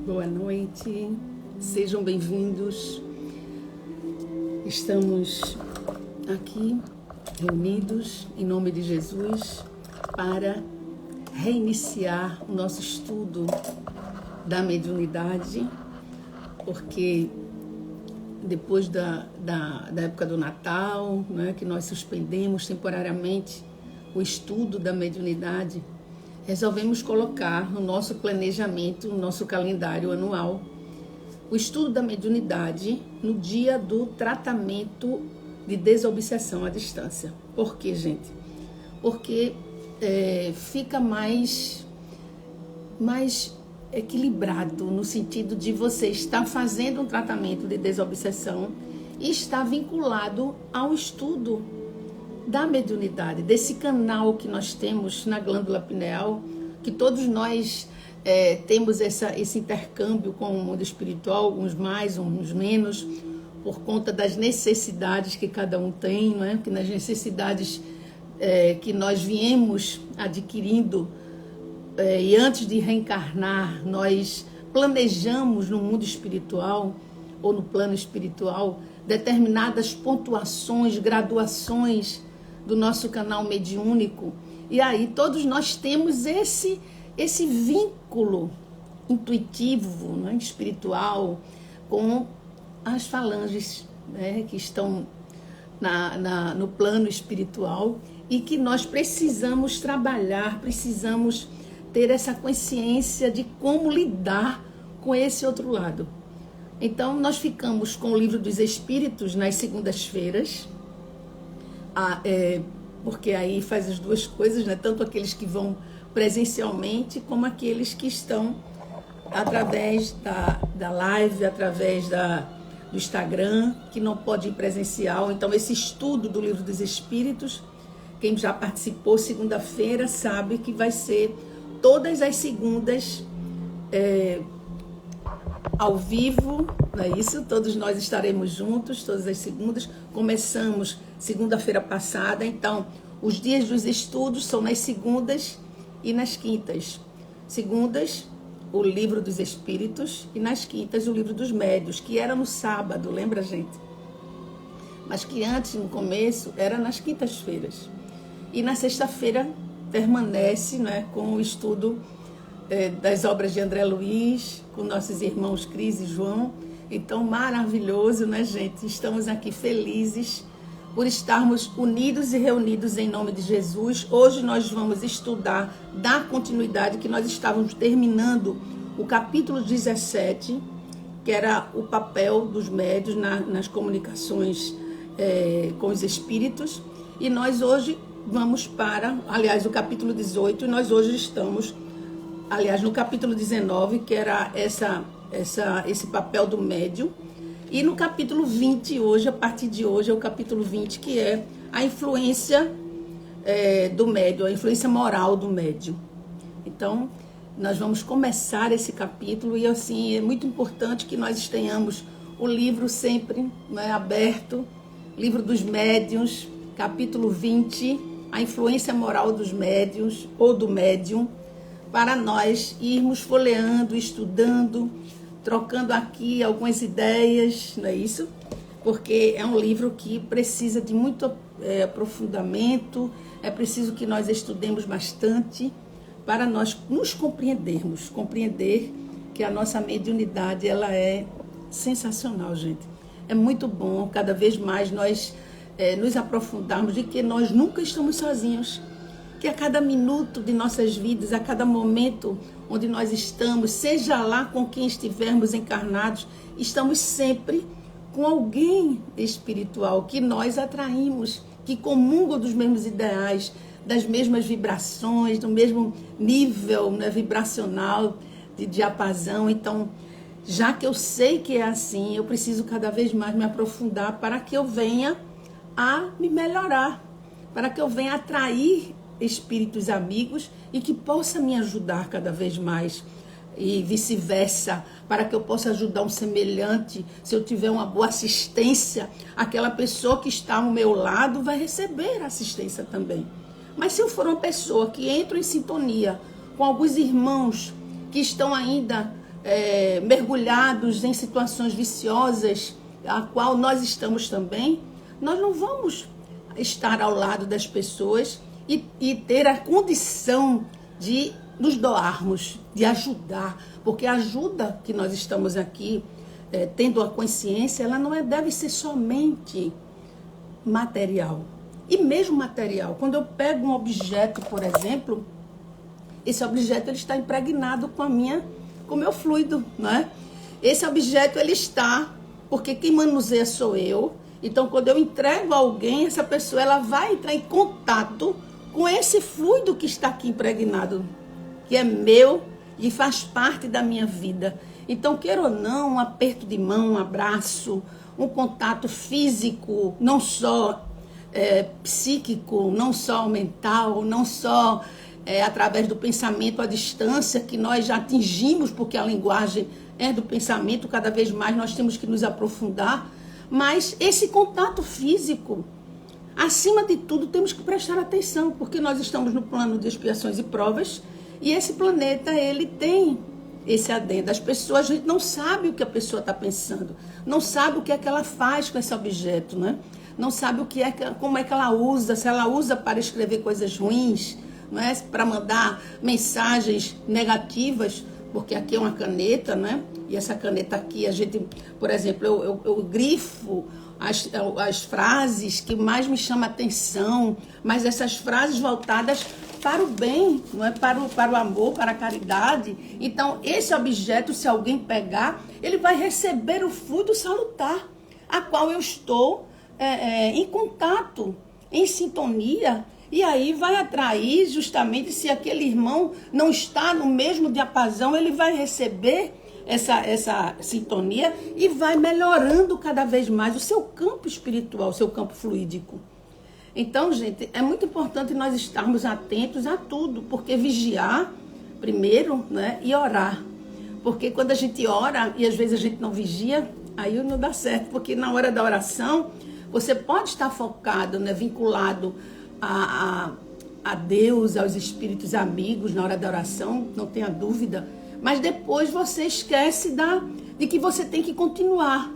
Boa noite, sejam bem-vindos. Estamos aqui reunidos em nome de Jesus para reiniciar o nosso estudo da mediunidade, porque depois da época do Natal, né, que nós suspendemos temporariamente o estudo da mediunidade, resolvemos colocar no nosso planejamento, no nosso calendário anual, o estudo da mediunidade no dia do tratamento de desobsessão à distância. Por quê, gente? Porque fica mais equilibrado no sentido de você estar fazendo um tratamento de desobsessão e estar vinculado ao estudo da mediunidade, desse canal que nós temos na glândula pineal, que todos nós temos esse intercâmbio com o mundo espiritual, uns mais, uns menos, por conta das necessidades que cada um tem, não é? Que nas necessidades que nós viemos adquirindo, e antes de reencarnar, nós planejamos no mundo espiritual, ou no plano espiritual, determinadas pontuações, graduações do nosso canal mediúnico, e aí todos nós temos esse vínculo intuitivo, né, espiritual, com as falanges, né, que estão no plano espiritual, e que nós precisamos trabalhar, precisamos ter essa consciência de como lidar com esse outro lado. Então nós ficamos com o Livro dos Espíritos nas segundas-feiras, porque aí faz as duas coisas, né? Tanto aqueles que vão presencialmente, como aqueles que estão através da live, através do Instagram, que não pode ir presencial. Então esse estudo do Livro dos Espíritos, quem já participou segunda-feira sabe que vai ser todas as segundas ao vivo, não é isso? Todos nós estaremos juntos, todas as segundas. Começamos segunda-feira passada, então os dias dos estudos são nas segundas e nas quintas. Segundas, o Livro dos Espíritos, e nas quintas, o Livro dos Médios, que era no sábado, lembra, gente? Mas que antes, no começo, era nas quintas-feiras. E na sexta-feira permanece, né, com o estudo das obras de André Luiz, com nossos irmãos Cris e João. Então, maravilhoso, né, gente? Estamos aqui felizes por estarmos unidos e reunidos em nome de Jesus. Hoje nós vamos estudar, dar continuidade, que nós estávamos terminando o capítulo 17, que era o papel dos médios nas comunicações com os espíritos. E nós hoje vamos para, aliás, o capítulo 18, e nós hoje estamos, aliás, no capítulo 19, que era esse papel do médium, e no capítulo 20, hoje, a partir de hoje, é o capítulo 20, que é a influência do médium, a influência moral do médium. Então, nós vamos começar esse capítulo, e assim, é muito importante que nós tenhamos o livro sempre, né, aberto, Livro dos Médiuns, capítulo 20, a influência moral dos médiuns, ou do médium, para nós irmos folheando, estudando, trocando aqui algumas ideias, não é isso? Porque é um livro que precisa de muito aprofundamento, é preciso que nós estudemos bastante para nós nos compreendermos, compreender que a nossa mediunidade, ela é sensacional, gente. É muito bom, cada vez mais nós nos aprofundarmos de que nós nunca estamos sozinhos, que a cada minuto de nossas vidas, a cada momento onde nós estamos, seja lá com quem estivermos encarnados, estamos sempre com alguém espiritual que nós atraímos, que comunga dos mesmos ideais, das mesmas vibrações, do mesmo nível, né, vibracional, de diapasão. Então, já que eu sei que é assim, eu preciso cada vez mais me aprofundar para que eu venha a me melhorar, para que eu venha atrair espíritos amigos e que possa me ajudar cada vez mais, e vice-versa, para que eu possa ajudar um semelhante. Se eu tiver uma boa assistência, aquela pessoa que está ao meu lado vai receber assistência também. Mas se eu for uma pessoa que entra em sintonia com alguns irmãos que estão ainda mergulhados em situações viciosas, a qual nós estamos também, nós não vamos estar ao lado das pessoas e ter a condição de nos doarmos, de ajudar, porque a ajuda que nós estamos aqui tendo a consciência, ela não deve ser somente material. E mesmo material, quando eu pego um objeto, por exemplo, esse objeto ele está impregnado com o meu fluido, né? Esse objeto ele está, porque quem manuseia sou eu. Então, quando eu entrego a alguém, essa pessoa ela vai entrar em contato com esse fluido que está aqui impregnado, que é meu e faz parte da minha vida. Então, queira ou não, um aperto de mão, um abraço, um contato físico, não só psíquico, não só mental, não só através do pensamento à distância, que nós já atingimos, porque a linguagem é do pensamento, cada vez mais nós temos que nos aprofundar, mas esse contato físico, acima de tudo, temos que prestar atenção, porque nós estamos no plano de expiações e provas, e esse planeta, ele tem esse adendo. As pessoas, a gente não sabe o que a pessoa está pensando, não sabe o que é que ela faz com esse objeto, né? Não sabe como é que ela usa, se ela usa para escrever coisas ruins, não é? Para mandar mensagens negativas, porque aqui é uma caneta, né? E essa caneta aqui, a gente, por exemplo, eu grifo as frases que mais me chamam a atenção, mas essas frases voltadas para o bem, não é? Para o amor, para a caridade. Então, esse objeto, se alguém pegar, ele vai receber o fluido salutar, a qual eu estou em contato, em sintonia, e aí vai atrair justamente, se aquele irmão não está no mesmo diapasão, ele vai receber essa sintonia e vai melhorando cada vez mais o seu campo espiritual, o seu campo fluídico. Então, gente, é muito importante nós estarmos atentos a tudo, porque vigiar primeiro, né, e orar. Porque quando a gente ora e às vezes a gente não vigia, aí não dá certo, porque na hora da oração você pode estar focado, né, vinculado a Deus, aos espíritos amigos na hora da oração, não tenha dúvida. Mas depois você esquece de que você tem que continuar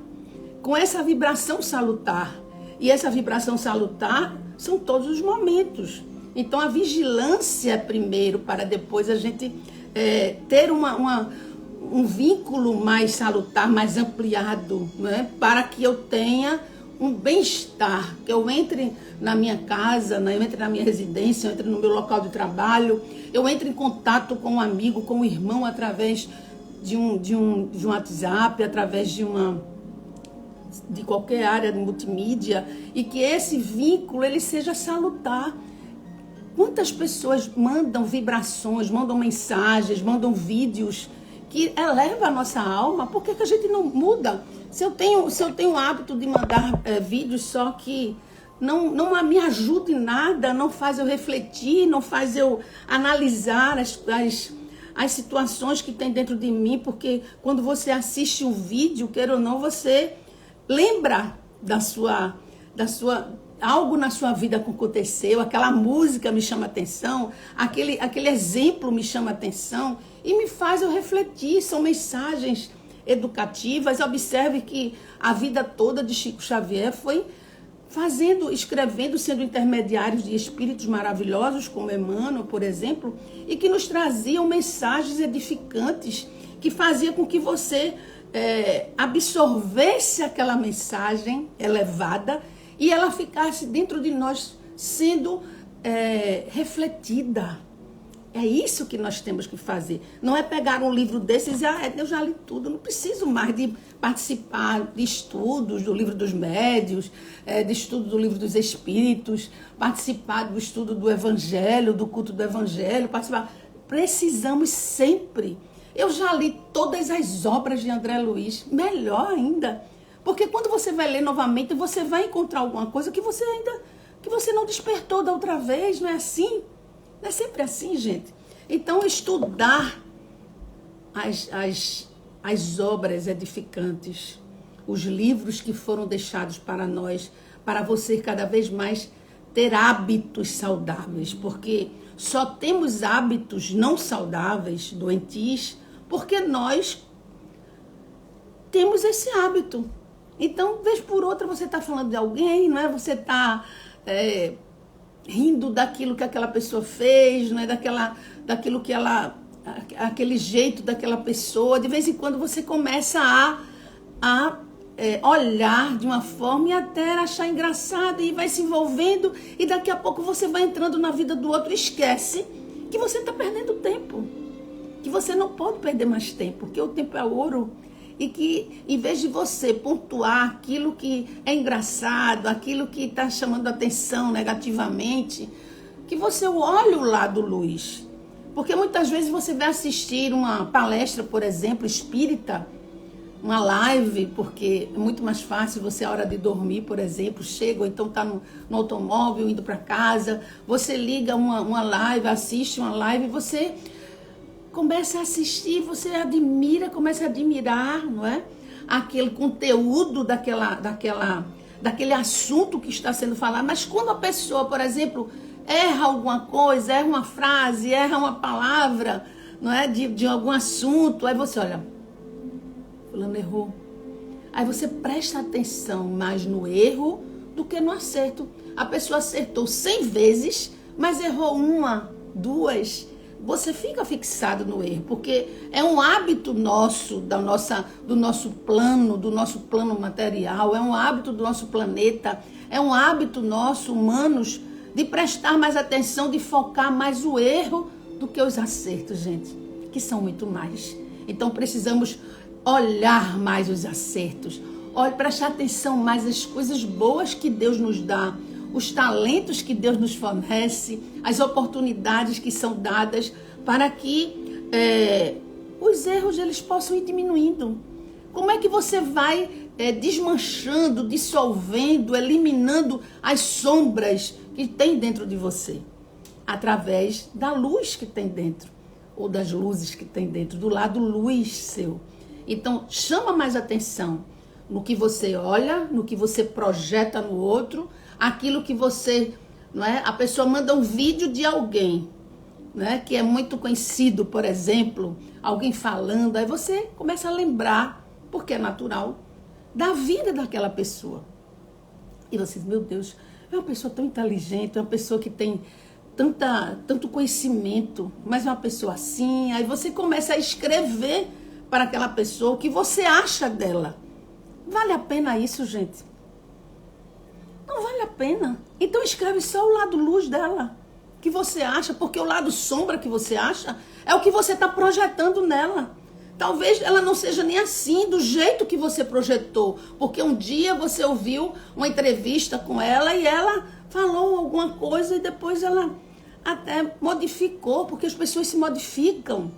com essa vibração salutar. E essa vibração salutar são todos os momentos. Então a vigilância primeiro, para depois a gente ter um vínculo mais salutar, mais ampliado, né? Para que eu tenha um bem-estar, que eu entre na minha casa, né? Eu entre na minha residência, eu entre no meu local de trabalho, eu entre em contato com um amigo, com um irmão, através de um WhatsApp, através de qualquer área de multimídia, e que esse vínculo ele seja salutar. Quantas pessoas mandam vibrações, mandam mensagens, mandam vídeos que elevam a nossa alma? Por que a gente não muda? Se eu tenho o hábito de mandar vídeos só que não me ajuda em nada, não faz eu refletir, não faz eu analisar as situações que tem dentro de mim, porque quando você assiste um vídeo, queira ou não, você lembra da sua algo na sua vida que aconteceu, aquela música me chama atenção, aquele exemplo me chama atenção e me faz eu refletir. São mensagens educativas. Observe que a vida toda de Chico Xavier foi escrevendo, sendo intermediários de espíritos maravilhosos, como Emmanuel, por exemplo, e que nos traziam mensagens edificantes, que fazia com que você absorvesse aquela mensagem elevada e ela ficasse dentro de nós sendo refletida. É isso que nós temos que fazer. Não é pegar um livro desses e dizer, eu já li tudo, não preciso mais de participar de estudos do livro dos médiuns, de estudo do livro dos espíritos, participar do estudo do evangelho, do culto do evangelho, participar. Precisamos sempre. Eu já li todas as obras de André Luiz, melhor ainda. Porque quando você vai ler novamente, você vai encontrar alguma coisa que você não despertou da outra vez, não é assim? Não é sempre assim, gente. Então, estudar as obras edificantes, os livros que foram deixados para nós, para você cada vez mais ter hábitos saudáveis, porque só temos hábitos não saudáveis, doentios, porque nós temos esse hábito. Então, vez por outra, você está falando de alguém, não é? Você está rindo daquilo que aquela pessoa fez, não é? Daquilo que aquele jeito daquela pessoa. De vez em quando você começa a olhar de uma forma e até achar engraçado e vai se envolvendo, e daqui a pouco você vai entrando na vida do outro e esquece que você está perdendo tempo, que você não pode perder mais tempo, porque o tempo é ouro, e que em vez de você pontuar aquilo que é engraçado, aquilo que está chamando a atenção negativamente, que você olhe o lado luz. Porque muitas vezes você vai assistir uma palestra, por exemplo, espírita, uma live, porque é muito mais fácil você, a hora de dormir, por exemplo, chega, ou então está no automóvel, indo para casa, você liga uma live, assiste uma live, você começa a assistir, você admira, começa a admirar, não é? Aquele conteúdo daquele assunto que está sendo falado. Mas quando a pessoa, por exemplo, erra alguma coisa, erra uma frase, erra uma palavra, não é? De algum assunto, aí você olha, fulano errou. Aí você presta atenção mais no erro do que no acerto. A pessoa acertou 100 vezes, mas errou uma, duas. Você fica fixado no erro, porque é um hábito nosso, do nosso plano material, é um hábito do nosso planeta, é um hábito nosso, humanos, de prestar mais atenção, de focar mais o erro do que os acertos, gente, que são muito mais. Então precisamos olhar mais os acertos, prestar atenção mais às coisas boas que Deus nos dá, os talentos que Deus nos fornece, as oportunidades que são dadas para que os erros eles possam ir diminuindo. Como é que você vai desmanchando, dissolvendo, eliminando as sombras que tem dentro de você? Através da luz que tem dentro, ou das luzes que tem dentro, do lado luz seu. Então, chama mais atenção no que você olha, no que você projeta no outro, aquilo que você, não é? A pessoa manda um vídeo de alguém, né, que é muito conhecido, por exemplo, alguém falando, aí você começa a lembrar, porque é natural, da vida daquela pessoa. E você diz, meu Deus, é uma pessoa tão inteligente, é uma pessoa que tem tanto conhecimento, mas é uma pessoa assim. Aí você começa a escrever para aquela pessoa o que você acha dela. Vale a pena isso, gente? Não vale a pena. Então escreve só o lado luz dela, que você acha, porque o lado sombra que você acha é o que você está projetando nela. Talvez ela não seja nem assim, do jeito que você projetou, porque um dia você ouviu uma entrevista com ela e ela falou alguma coisa e depois ela até modificou, porque as pessoas se modificam.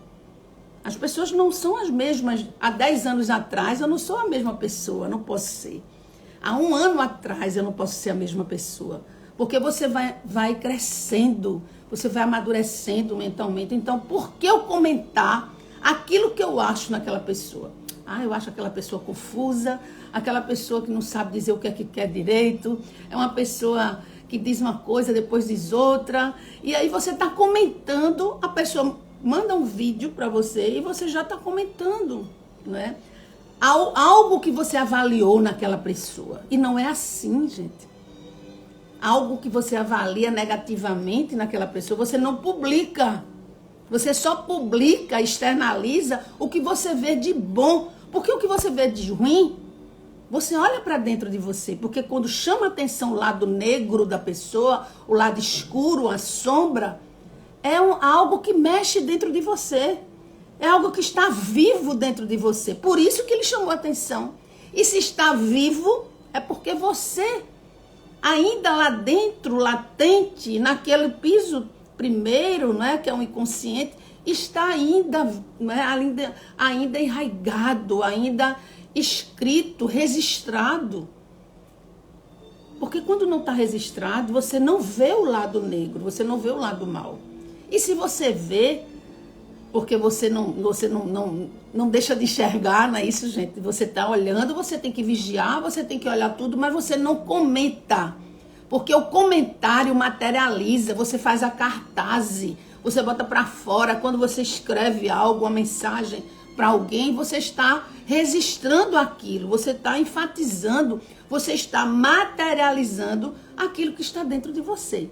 As pessoas não são as mesmas. Há 10 anos atrás eu não sou a mesma pessoa, não posso ser. Há 1 ano atrás eu não posso ser a mesma pessoa. Porque você vai crescendo, você vai amadurecendo mentalmente. Então, por que eu comentar aquilo que eu acho naquela pessoa? Eu acho aquela pessoa confusa, aquela pessoa que não sabe dizer o que é que quer direito, é uma pessoa que diz uma coisa, depois diz outra. E aí você está comentando, a pessoa manda um vídeo para você e você já está comentando, não é? Algo que você avaliou naquela pessoa. E não é assim, gente. Algo que você avalia negativamente naquela pessoa, você não publica. Você só publica, externaliza o que você vê de bom. Porque o que você vê de ruim, você olha para dentro de você. Porque quando chama a atenção o lado negro da pessoa, o lado escuro, a sombra, é algo que mexe dentro de você. É algo que está vivo dentro de você. Por isso que ele chamou a atenção. E se está vivo, é porque você, ainda lá dentro, latente, naquele piso primeiro, né, que é o inconsciente, está ainda, né, ainda enraigado, ainda escrito, registrado. Porque quando não está registrado, você não vê o lado negro, você não vê o lado mau. E se você vê, porque você não deixa de enxergar, não é isso, gente? Você está olhando, você tem que vigiar, você tem que olhar tudo, mas você não comenta. Porque o comentário materializa, você faz a cartaz, você bota para fora. Quando você escreve algo, uma mensagem para alguém, você está registrando aquilo, você está enfatizando, você está materializando aquilo que está dentro de você.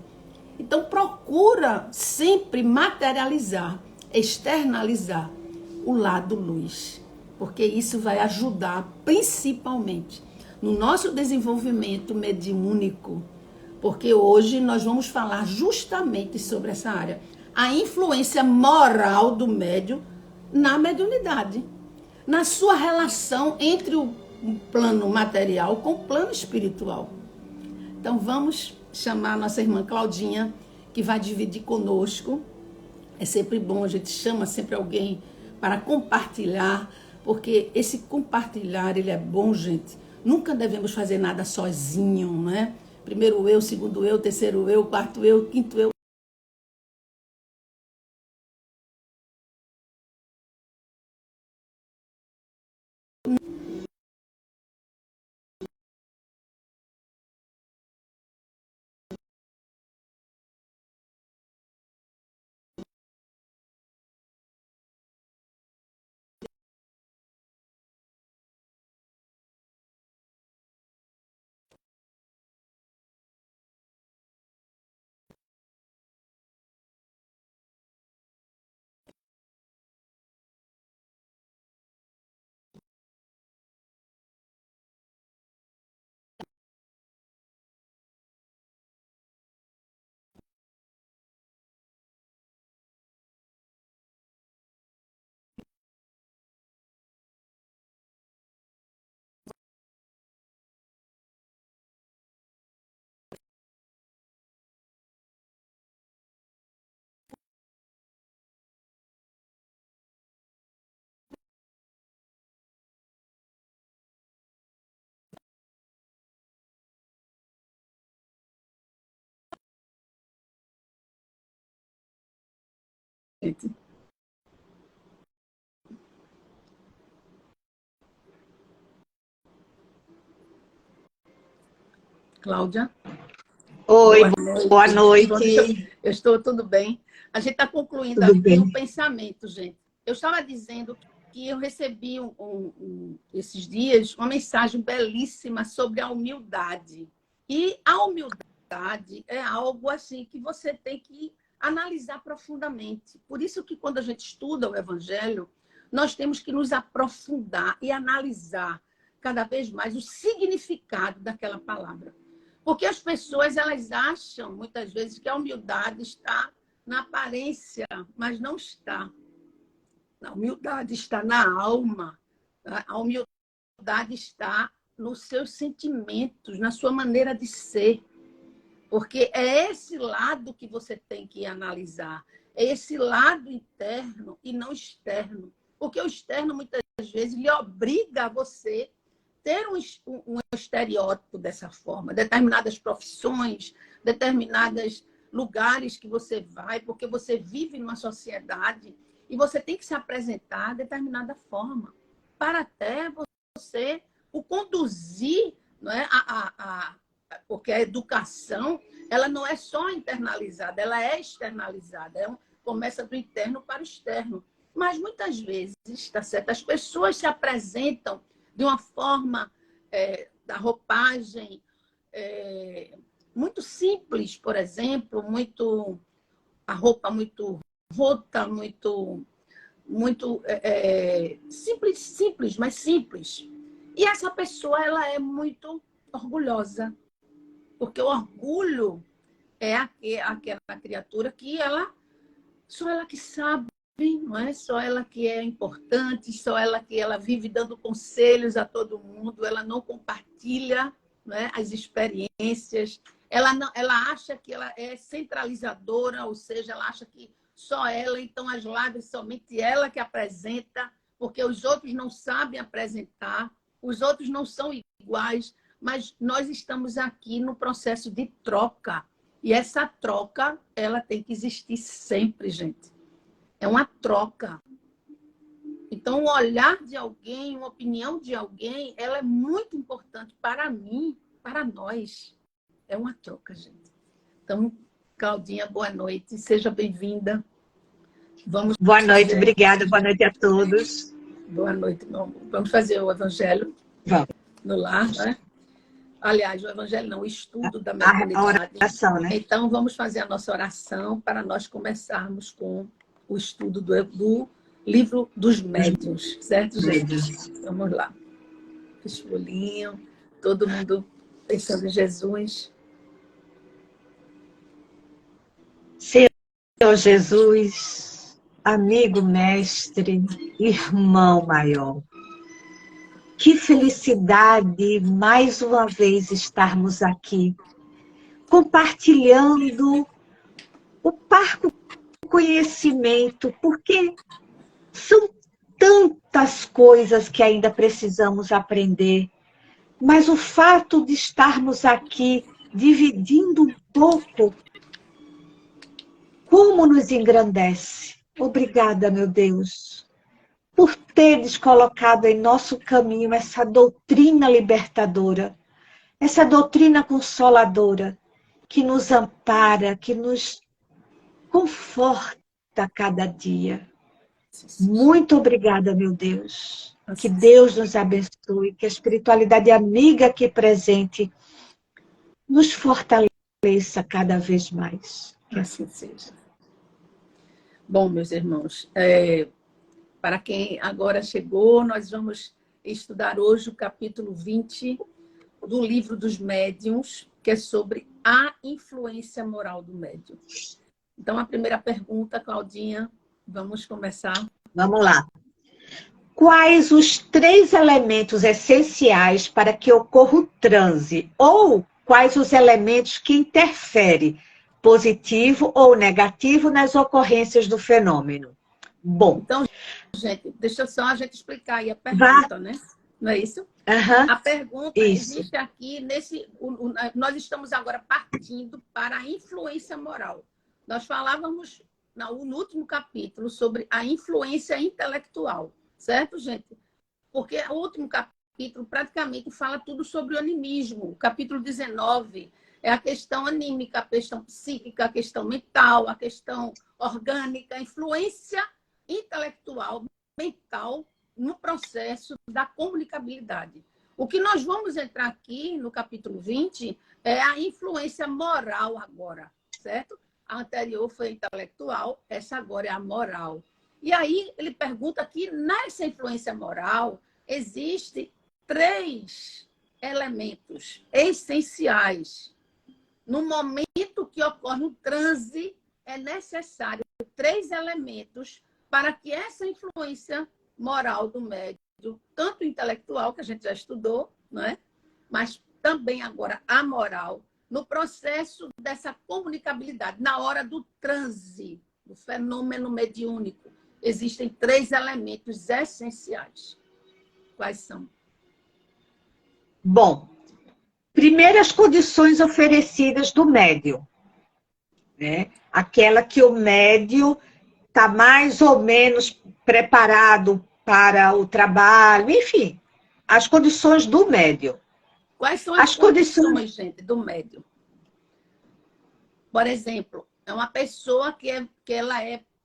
Então procura sempre materializar, externalizar o lado luz, porque isso vai ajudar principalmente no nosso desenvolvimento mediúnico, porque hoje nós vamos falar justamente sobre essa área, a influência moral do médium na mediunidade, na sua relação entre o plano material com o plano espiritual. Então vamos chamar a nossa irmã Claudinha, que vai dividir conosco. É sempre bom, a gente chama sempre alguém para compartilhar, porque esse compartilhar, ele é bom, gente. Nunca devemos fazer nada sozinho, né? Primeiro eu, segundo eu, terceiro eu, quarto eu, quinto eu. Cláudia. Oi, boa noite. noite. Eu estou tudo bem. A gente está concluindo Tudo aqui o bem? pensamento, gente. Eu estava dizendo que eu recebi esses dias uma mensagem belíssima sobre a humildade. E a humildade é algo assim que você tem que analisar profundamente. Por isso que quando a gente estuda o Evangelho, nós temos que nos aprofundar e analisar cada vez mais o significado daquela palavra. Porque as pessoas, elas acham, muitas vezes, que a humildade está na aparência, mas não está. A humildade está na alma. A humildade está nos seus sentimentos, na sua maneira de ser. Porque é esse lado que você tem que analisar. É esse lado interno e não externo. Porque o externo, muitas vezes, lhe obriga a você ter um estereótipo dessa forma, determinadas profissões, determinados lugares que você vai, porque você vive numa sociedade e você tem que se apresentar de determinada forma, para até você o conduzir, não é? Porque a educação, ela não é só internalizada, ela é externalizada, começa do interno para o externo. Mas muitas vezes, tá certo? As pessoas se apresentam de uma forma da roupagem muito simples, por exemplo, a roupa muito rota, muito simples, mas simples. E essa pessoa, ela é muito orgulhosa, porque o orgulho é aquela criatura que só ela que sabe, não é só ela que é importante, só ela que ela vive dando conselhos a todo mundo, ela não compartilha, não é, as experiências, ela acha que ela é centralizadora, ou seja, ela acha que só ela, então as lives somente ela que apresenta, porque os outros não sabem apresentar, os outros não são iguais, mas nós estamos aqui no processo de troca, e essa troca, ela tem que existir sempre, gente. É uma troca. Então, o olhar de alguém, uma opinião de alguém, ela é muito importante para mim, para nós. É uma troca, gente. Então, Claudinha, boa noite. Seja bem-vinda. Boa noite, obrigada. Boa noite a todos. Boa noite, meu amor. Vamos fazer o evangelho Vamos. no lar, né? Aliás, o evangelho não, o estudo da A mediunidade. oração, né? Então, vamos fazer a nossa oração para nós começarmos com o estudo do livro dos médiuns, certo, gente? Vamos lá. Fecha o olhinho, todo mundo pensando em Jesus. Senhor Jesus, amigo mestre, irmão maior, que felicidade mais uma vez estarmos aqui, compartilhando o parco conhecimento, porque são tantas coisas que ainda precisamos aprender, mas o fato de estarmos aqui dividindo um pouco, como nos engrandece. Obrigada, meu Deus, por teres colocado em nosso caminho essa doutrina libertadora, essa doutrina consoladora, que nos ampara, que nos conforta a cada dia. Muito obrigada, meu Deus. Que Deus nos abençoe, que a espiritualidade amiga aqui presente nos fortaleça cada vez mais. Que assim seja. Bom, meus irmãos, para quem agora chegou, nós vamos estudar hoje o capítulo 20 do livro dos médiuns, que é sobre a influência moral do médium. Então, a primeira pergunta, Claudinha, vamos começar. Vamos lá. Quais os 3 elementos essenciais para que ocorra o transe? Ou quais os elementos que interferem, positivo ou negativo, nas ocorrências do fenômeno? Bom. Então, gente, deixa só a gente explicar aí a pergunta, né? Não é isso? A pergunta existe aqui nós estamos agora partindo para a influência moral. Nós falávamos no último capítulo sobre a influência intelectual, certo, gente? Porque o último capítulo praticamente fala tudo sobre o animismo. O capítulo 19 é a questão anímica, a questão psíquica, a questão mental, a questão orgânica, a influência intelectual, mental, no processo da comunicabilidade. O que nós vamos entrar aqui no capítulo 20 é a influência moral agora, certo? A anterior foi a intelectual, essa agora é a moral. E aí ele pergunta que nessa influência moral existem 3 elementos essenciais. No momento que ocorre um transe, é necessário 3 elementos para que essa influência moral do médium, tanto intelectual, que a gente já estudou, né? Mas também agora a moral, no processo dessa comunicabilidade, na hora do transe, do fenômeno mediúnico, existem 3 elementos essenciais. Quais são? Bom, primeiro as condições oferecidas do médium, né? Aquela que o médium está mais ou menos preparado para o trabalho, enfim, as condições do médium. Quais são as condições, gente, do médium? Por exemplo, é uma pessoa que ela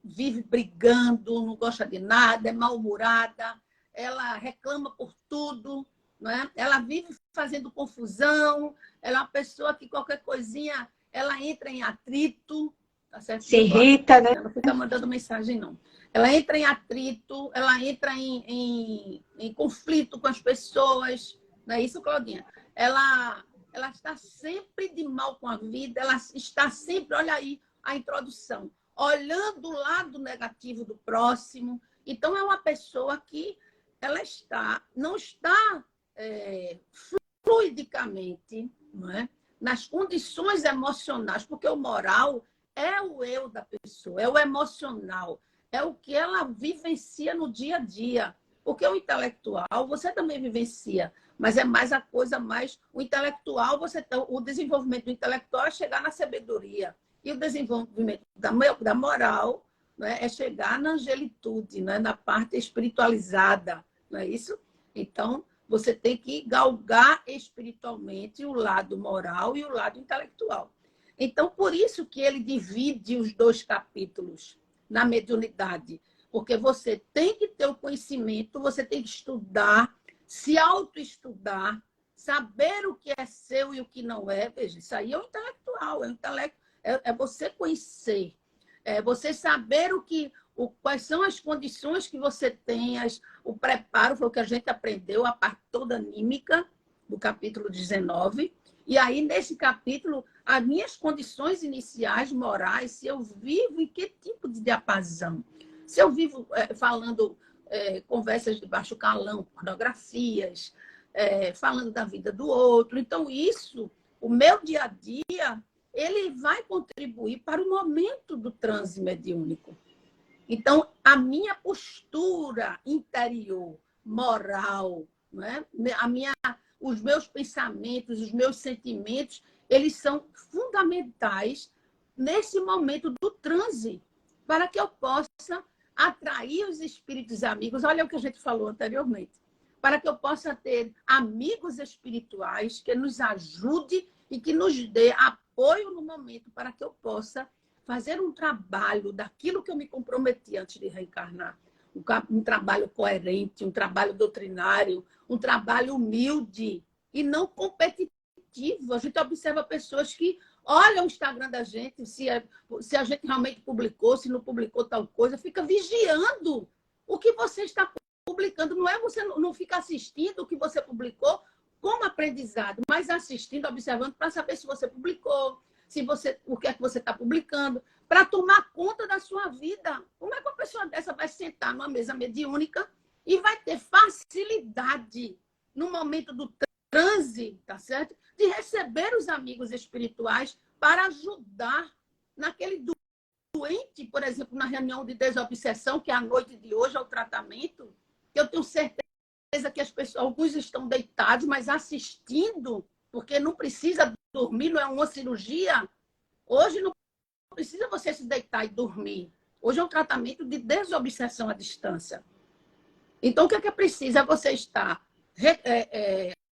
vive brigando, não gosta de nada, é mal-humorada, ela reclama por tudo, não é? Ela vive fazendo confusão, ela é uma pessoa que qualquer coisinha, ela entra em atrito, tá certo? Se irrita, né? Ela não fica mandando mensagem, não. Ela entra em atrito, ela entra em conflito com as pessoas, não é isso, Claudinha? Ela está sempre de mal com a vida, ela está sempre, olha aí a introdução, olhando o lado negativo do próximo. Então, é uma pessoa que ela não está fluidicamente, não é? Nas condições emocionais, porque o moral é o eu da pessoa, é o emocional, é o que ela vivencia no dia a dia. Porque o intelectual, você também vivencia, mas é mais a coisa mais... O intelectual, o desenvolvimento do intelectual é chegar na sabedoria. E o desenvolvimento da moral, né, é chegar na angelitude, né, na parte espiritualizada. Não é isso? Então, você tem que galgar espiritualmente o lado moral e o lado intelectual. Então, por isso que ele divide os 2 capítulos na mediunidade. Porque você tem que ter o conhecimento, você tem que estudar, se autoestudar, saber o que é seu e o que não é. Veja, isso aí é o intelectual, é você conhecer, é você saber quais são as condições que você tem, o preparo, foi o que a gente aprendeu, a parte toda anímica do capítulo 19. E aí, nesse capítulo, as minhas condições iniciais, morais, se eu vivo em que tipo de diapasão. Se eu vivo falando conversas de baixo calão, pornografias, falando da vida do outro. Então, isso, o meu dia a dia, ele vai contribuir para o momento do transe mediúnico. Então, a minha postura interior, moral, não é? Os meus pensamentos, os meus sentimentos, eles são fundamentais nesse momento do transe, para que eu possa atrair os espíritos amigos. Olha o que a gente falou anteriormente. Para que eu possa ter amigos espirituais que nos ajude e que nos dê apoio no momento para que eu possa fazer um trabalho daquilo que eu me comprometi antes de reencarnar. Um trabalho coerente, um trabalho doutrinário, um trabalho humilde e não competitivo. A gente observa pessoas que olham o Instagram da gente, se a gente realmente publicou, se não publicou tal coisa, fica vigiando o que você está publicando. Não é você não fica assistindo o que você publicou como aprendizado, mas assistindo, observando para saber se você publicou, o que é que você está publicando, para tomar conta da sua vida. Como é que uma pessoa dessa vai sentar numa mesa mediúnica e vai ter facilidade no momento do transe, tá certo? De receber os amigos espirituais para ajudar naquele doente, por exemplo, na reunião de desobsessão, que é a noite de hoje, é o tratamento, que eu tenho certeza que alguns estão deitados, mas assistindo, porque não precisa dormir, não é uma cirurgia. Hoje não precisa você se deitar e dormir. Hoje é um tratamento de desobsessão à distância. Então, o que é preciso? É você estar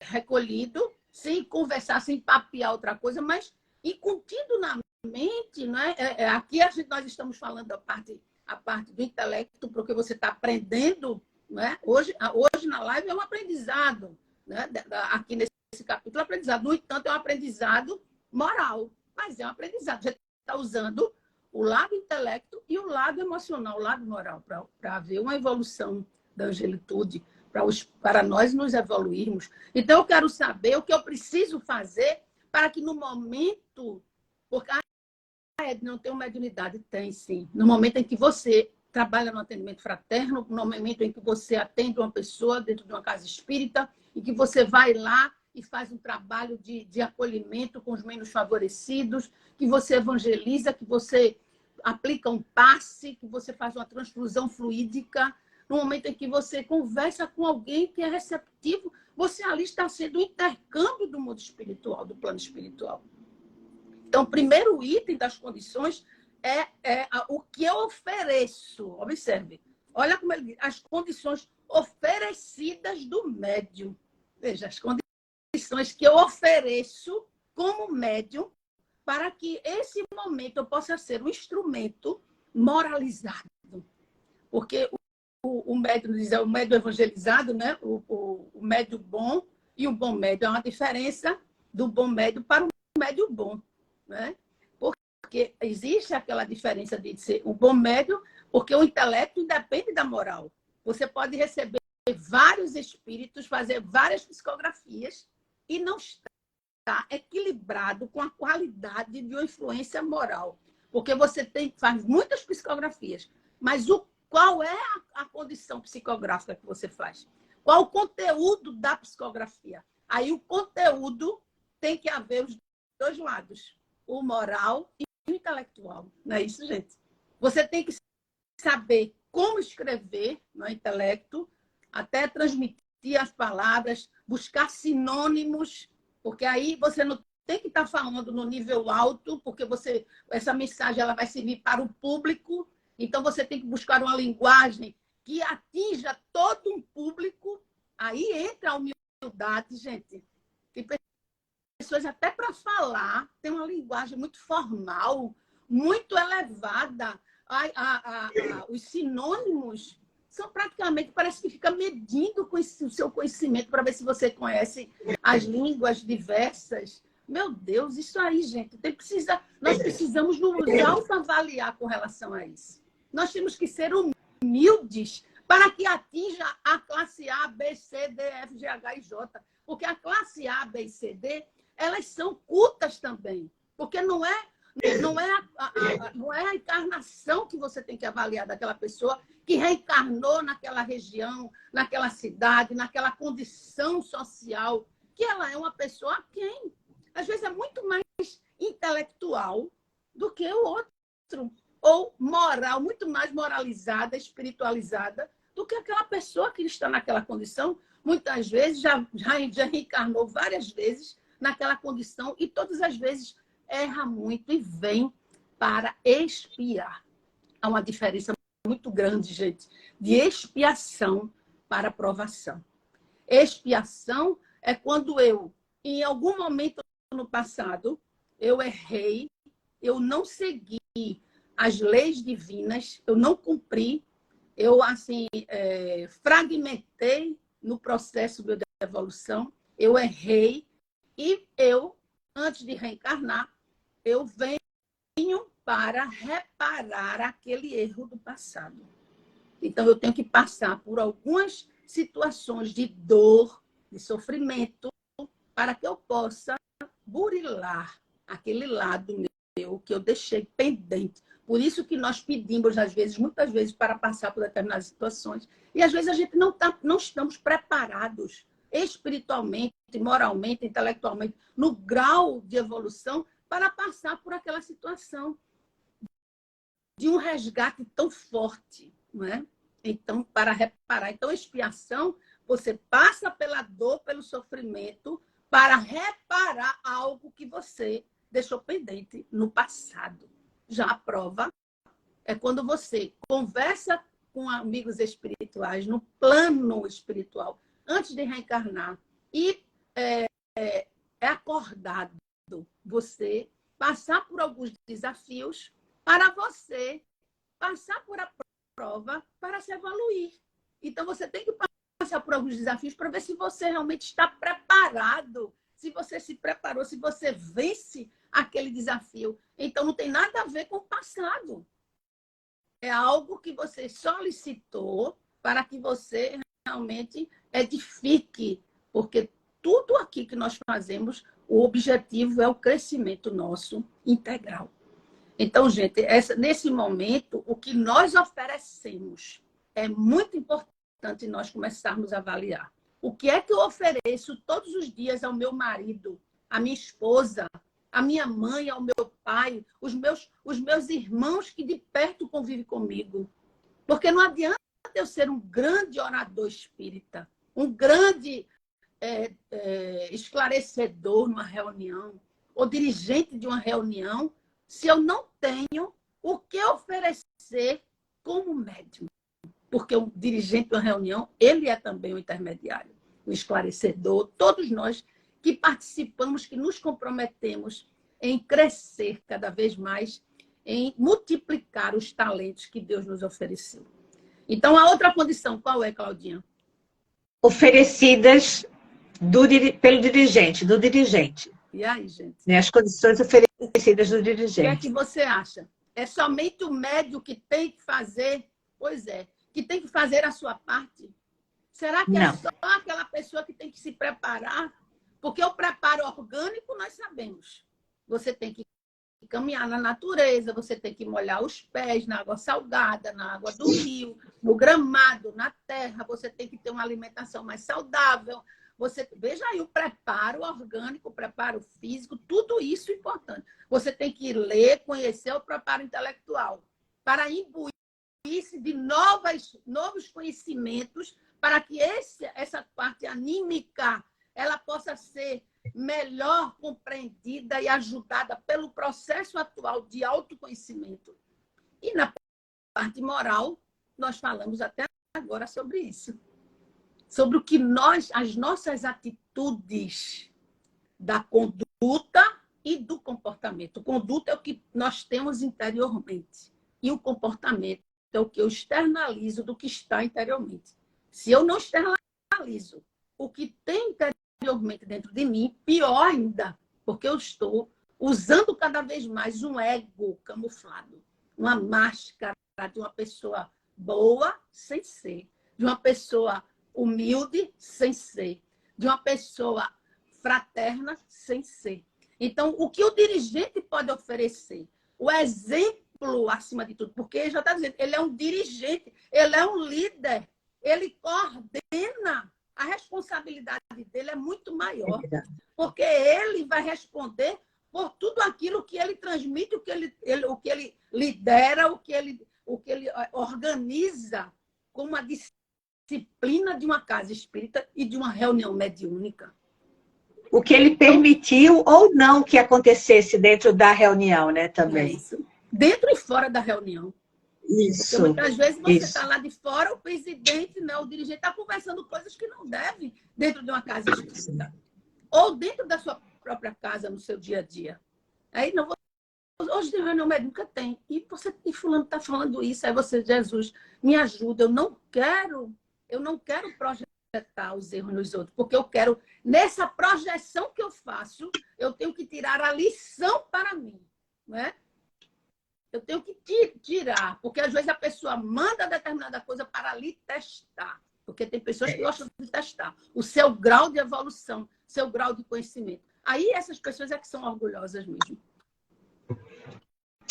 recolhido, sem conversar, sem papear outra coisa, mas incutindo na mente, né? Aqui nós estamos falando a parte do intelecto, porque você está aprendendo, né? Hoje na live é um aprendizado, né? Aqui nesse capítulo, é aprendizado. No entanto, é um aprendizado moral, mas é um aprendizado. Você está usando o lado intelecto e o lado emocional, o lado moral, para haver uma evolução da angelitude, para nós nos evoluirmos. Então, eu quero saber o que eu preciso fazer para que no momento... Porque não tem uma mediunidade? Tem, sim. No momento em que você trabalha no atendimento fraterno, no momento em que você atende uma pessoa dentro de uma casa espírita, e que você vai lá e faz um trabalho de acolhimento com os menos favorecidos, que você evangeliza, que você aplica um passe, que você faz uma transfusão fluídica, no momento em que você conversa com alguém que é receptivo, você ali está sendo o intercâmbio do mundo espiritual, do plano espiritual. Então, o primeiro item das condições é o que eu ofereço. Observe. Olha como ele diz, as condições oferecidas do médium. Veja, as condições que eu ofereço como médium para que esse momento eu possa ser um instrumento moralizado. Porque o médium diz, é o médium evangelizado, né? O médium bom e o bom médium. Há uma diferença do bom médium para o médium bom, né? Porque existe aquela diferença de ser um bom médium, porque o intelecto independe da moral. Você pode receber vários espíritos, fazer várias psicografias e não está equilibrado com a qualidade de uma influência moral. Porque você faz muitas psicografias, mas qual é a condição psicográfica que você faz? Qual o conteúdo da psicografia? Aí o conteúdo tem que haver os dois lados, o moral e o intelectual. Não é isso, gente? Você tem que saber como escrever no intelecto, até transmitir as palavras, buscar sinônimos, porque aí você não tem que estar falando no nível alto, porque essa mensagem ela vai servir para o público. Então, você tem que buscar uma linguagem que atinja todo um público. Aí entra a humildade, gente. Tem pessoas, até para falar, tem uma linguagem muito formal, muito elevada. os sinônimos são praticamente, parece que fica medindo com o seu conhecimento para ver se você conhece as línguas diversas. Meu Deus, isso aí, gente, nós precisamos nos autoavaliar com relação a isso. Nós temos que ser humildes para que atinja a classe A, B, C, D, F, G, H e J. Porque a classe A, B e C, D, elas são cultas também. Porque não é a encarnação que você tem que avaliar daquela pessoa que reencarnou naquela região, naquela cidade, naquela condição social, que ela é uma pessoa a quem, às vezes, é muito mais intelectual do que o outro, ou moral, muito mais moralizada, espiritualizada, do que aquela pessoa que está naquela condição, muitas vezes, já reencarnou várias vezes naquela condição, e todas as vezes erra muito e vem para expiar. Há uma diferença muito grande, gente, de expiação para aprovação. Expiação é quando eu, em algum momento no passado, eu errei, eu não segui as leis divinas, eu não cumpri, eu, assim, fragmentei no processo de evolução, eu errei e eu, antes de reencarnar, eu venho para reparar aquele erro do passado. Então, eu tenho que passar por algumas situações de dor, de sofrimento, para que eu possa burilar aquele lado meu que eu deixei pendente. Por isso que nós pedimos, às vezes, muitas vezes, para passar por determinadas situações. E, às vezes, a gente não estamos preparados espiritualmente, moralmente, intelectualmente, no grau de evolução para passar por aquela situação de um resgate tão forte, não é? Então, para reparar. Então, expiação, você passa pela dor, pelo sofrimento, para reparar algo que você deixou pendente no passado. Já a prova é quando você conversa com amigos espirituais, no plano espiritual, antes de reencarnar, e é acordado você passar por alguns desafios para você passar por a prova para se evoluir. Então, você tem que passar por alguns desafios para ver se você realmente está preparado, se você se preparou, se você vence aquele desafio. Então, não tem nada a ver com o passado. É algo que você solicitou para que você realmente edifique, porque tudo aqui que nós fazemos, o objetivo é o crescimento nosso integral. Então, gente, nesse momento, o que nós oferecemos é muito importante nós começarmos a avaliar. O que é que eu ofereço todos os dias ao meu marido, à minha esposa, à minha mãe, ao meu pai, os meus irmãos que de perto convivem comigo? Porque não adianta eu ser um grande orador espírita, um grande esclarecedor numa reunião, ou dirigente de uma reunião, se eu não tenho o que oferecer como médium. Porque o dirigente de uma reunião, ele é também o intermediário, o esclarecedor. Todos nós que participamos, que nos comprometemos em crescer cada vez mais, em multiplicar os talentos que Deus nos ofereceu. Então, a outra condição, qual é, Claudinha? Oferecidas pelo dirigente, do dirigente. E aí, gente? As condições oferecidas do dirigente. O que é que você acha? É somente o médium que tem que fazer? Pois é, que tem que fazer a sua parte? Será que é só aquela pessoa que tem que se preparar? Porque o preparo orgânico, nós sabemos. Você tem que caminhar na natureza, você tem que molhar os pés na água salgada, na água do rio, no gramado, na terra. Você tem que ter uma alimentação mais saudável. Veja aí o preparo orgânico, o preparo físico, tudo isso é importante. Você tem que ler, conhecer o preparo intelectual para imbuir-se de novos conhecimentos para que essa parte anímica ela possa ser melhor compreendida e ajudada pelo processo atual de autoconhecimento. E na parte moral, nós falamos até agora sobre isso. Sobre o que as nossas atitudes da conduta e do comportamento. Conduta é o que nós temos interiormente. E o comportamento é o que eu externalizo do que está interiormente. Se eu não externalizo o que tem interiormente dentro de mim, pior ainda, porque eu estou usando cada vez mais um ego camuflado, uma máscara de uma pessoa boa sem ser, de uma pessoa humilde sem ser, de uma pessoa fraterna sem ser. Então, o que o dirigente pode oferecer? O exemplo, acima de tudo, porque já está dizendo, ele é um dirigente, ele é um líder, ele coordena, a responsabilidade dele é muito maior, porque ele vai responder por tudo aquilo que ele transmite, o que ele lidera, o que ele organiza como a disciplina de uma casa espírita e de uma reunião mediúnica. O que ele permitiu ou não que acontecesse dentro da reunião, né, também. Isso. Dentro e fora da reunião. Isso. Porque muitas vezes você está lá de fora, o presidente, né, o dirigente está conversando coisas que não deve dentro de uma casa espírita. Ou dentro da sua própria casa, no seu dia a dia. Aí não vou... Hoje tem reunião médica, tem. E fulano está falando isso. Aí você, Jesus, me ajuda. Eu não quero projetar os erros nos outros, porque eu quero, nessa projeção que eu faço, eu tenho que tirar a lição para mim, não é? Eu tenho que tirar, porque às vezes a pessoa manda determinada coisa para lhe testar, porque tem pessoas que gostam de testar o seu grau de evolução, seu grau de conhecimento. Aí essas pessoas é que são orgulhosas mesmo.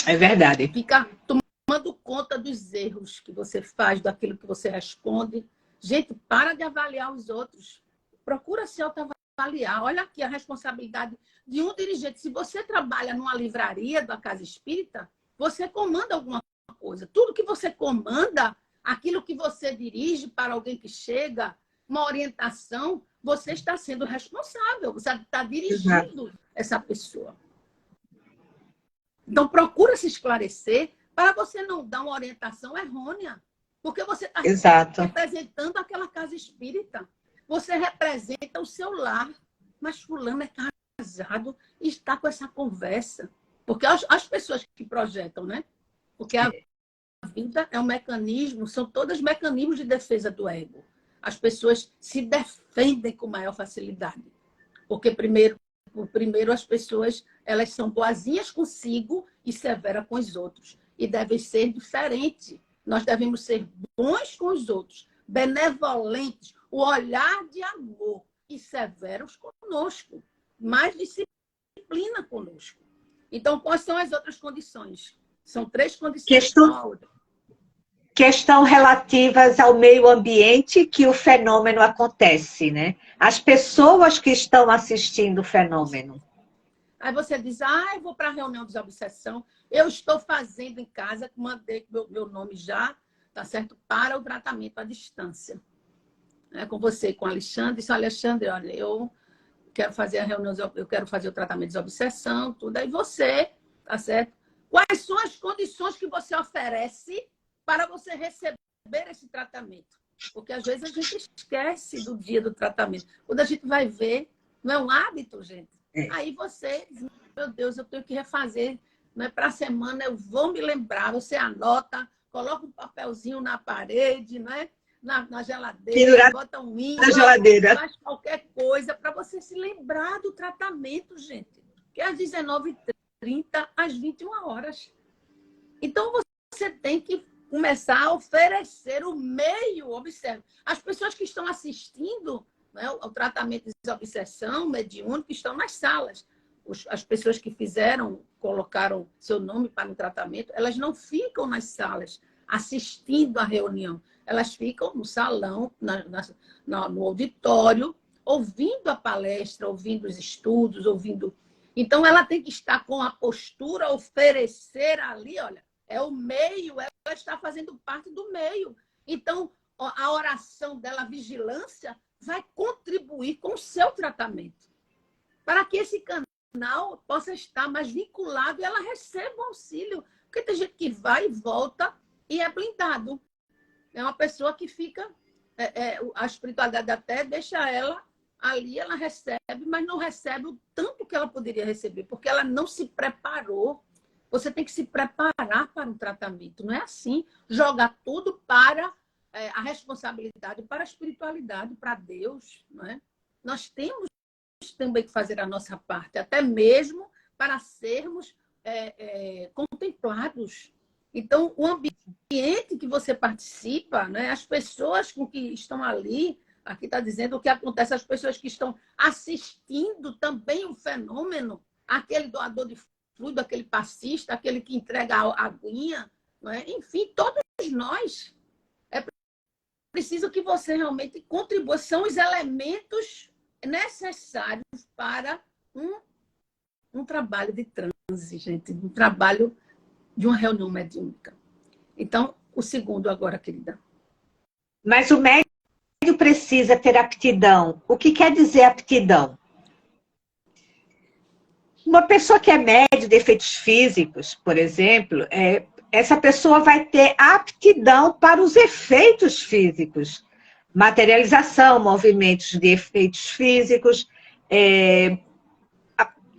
É verdade. Fica tomando conta dos erros que você faz, daquilo que você responde. Gente, para de avaliar os outros. Procura se autoavaliar. Olha aqui a responsabilidade de um dirigente. Se você trabalha numa livraria da casa espírita, você comanda alguma coisa. Tudo que você comanda, aquilo que você dirige para alguém que chega, uma orientação, você está sendo responsável. Você está dirigindo essa pessoa. Então, procura se esclarecer para você não dar uma orientação errônea. Porque você está representando aquela casa espírita. Você representa o seu lar. Mas fulano é casado e está com essa conversa. Porque as pessoas que projetam, né? Porque a vida é um mecanismo, são todos mecanismos de defesa do ego. As pessoas se defendem com maior facilidade. Porque primeiro as pessoas, elas são boazinhas consigo e severas com os outros. E devem ser diferentes. Nós devemos ser bons com os outros, benevolentes, o olhar de amor e severos conosco, mais disciplina conosco. Então, quais são as outras condições? São 3 condições. Questão relativas ao meio ambiente que o fenômeno acontece, né? As pessoas que estão assistindo o fenômeno. Aí você diz, eu vou para a reunião de desobsessão, eu estou fazendo em casa, mandei meu nome já, tá certo? Para o tratamento à distância. Com você, com o Alexandre, disse, Alexandre, olha, eu quero fazer a reunião, eu quero fazer o tratamento de desobsessão, tudo. Aí você, tá certo? Quais são as condições que você oferece para você receber esse tratamento? Porque às vezes a gente esquece do dia do tratamento. Quando a gente vai ver, não é um hábito, gente. Aí você diz, meu Deus, eu tenho que refazer, né? Para a semana eu vou me lembrar. Você anota, coloca um papelzinho na parede, né? Na geladeira, bota um imã, na geladeira, faz qualquer coisa para você se lembrar do tratamento, gente. Que é às 19h30, às 21 horas. Então você tem que começar a oferecer o meio, observe. As pessoas que estão assistindo, né, o tratamento de desobsessão mediúnica, que estão nas salas. As pessoas que colocaram seu nome para o tratamento, elas não ficam nas salas assistindo a reunião. Elas ficam no salão, no auditório, ouvindo a palestra, ouvindo os estudos, ouvindo... Então, ela tem que estar com a postura, oferecer ali, olha, é o meio, ela está fazendo parte do meio. Então, a oração dela, a vigilância, vai contribuir com o seu tratamento. Para que esse canal possa estar mais vinculado e ela receba o auxílio. Porque tem gente que vai e volta e é blindado. É uma pessoa que fica... a espiritualidade até deixa ela ali, ela recebe, mas não recebe o tanto que ela poderia receber, porque ela não se preparou. Você tem que se preparar para um tratamento. Não é assim, jogar tudo para a responsabilidade, para a espiritualidade, para Deus. Não é? Nós temos também que fazer a nossa parte, até mesmo para sermos contemplados. Então, o ambiente que você participa, né, as pessoas com que estão ali, aqui está dizendo o que acontece, as pessoas que estão assistindo também o fenômeno, aquele doador de fluido, aquele passista, aquele que entrega a aguinha, não é? Enfim, todos nós. É preciso que você realmente contribua. São os elementos necessários para um trabalho de transe, gente, um trabalho de uma reunião mediúnica. Então, o segundo agora, querida. Mas o médium precisa ter aptidão. O que quer dizer aptidão? Uma pessoa que é médium de efeitos físicos, por exemplo, essa pessoa vai ter aptidão para os efeitos físicos. Materialização, movimentos de efeitos físicos.